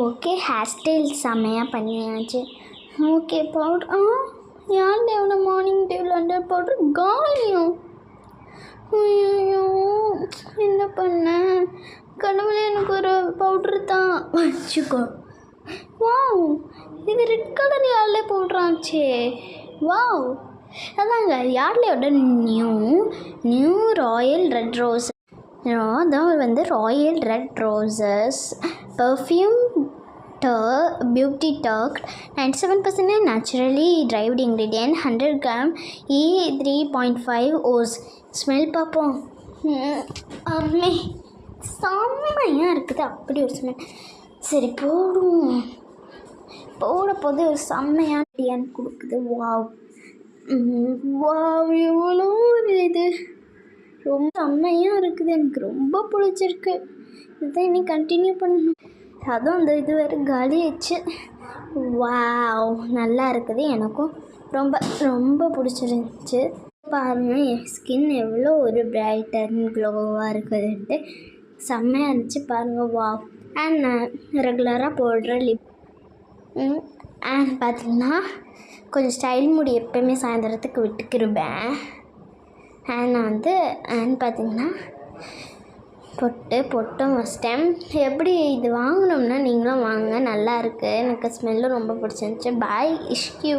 Okay, hair style செம்மையாக பண்ணியாச்சு. Okay powder யார் தேவன மார்னிங் டேவில் அந்த பவுடர் காலியும். ஐயோ என்ன பண்ண கடவுளே, எனக்கு ஒரு பவுட்ரு தான் வச்சுக்கோ. வாவ், இது ரெட் கலர் யார்லே பவுட்ராச்சே. வாவ், அதாங்க யார்லேயோட நியூ ராயல் ரெட் ரோஸ் தான் வந்து royal red roses perfume beauty talk 97% naturally derived ingredient 100 gram E 3.5 oz. Smell பார்ப்போம். அம்மே செம்மையாக இருக்குது, அப்படி ஒரு ஸ்மெல். சரி போடும், போட போது ஒரு செம்மையான டியான் கொடுக்குது. வாவ் வாவ், எவ்வளோ ஒரு இது ரொம்ப செம்மையாக இருக்குது, எனக்கு ரொம்ப பிடிச்சிருக்கு. இதுதான் இன்னைக்கு கண்டினியூ பண்ணணும். அதுவும் அந்த இது வேறு காலி ஆயிடுச்சு. வாவ், நல்லா இருக்குது, எனக்கும் ரொம்ப ரொம்ப பிடிச்சிருந்துச்சு. பாருங்கள் என் ஸ்கின் எவ்வளோ ஒரு பிரைட் அண்ட் க்ளோவாக இருக்குதுன்ட்டு செம்மையாக இருந்துச்சு பாருங்கள். வாவ். அண்ட் நான் ரெகுலராக போடுற லிப் அண்ட் பார்த்திங்கன்னா கொஞ்சம் ஸ்டைல் முடி எப்போயுமே சாயந்தரத்துக்கு விட்டுக்கிருப்பேன். அண்ட் நான் வந்து பார்த்திங்கன்னா பொட்டும் வச்சிட்டேன். எப்படி இது வாங்கினோம்னா நீங்களும் வாங்க, நல்லா இருக்குது, எனக்கு ஸ்மெல்லும் ரொம்ப பிடிச்சிருந்துச்சு. பாய் இஷ்யூ.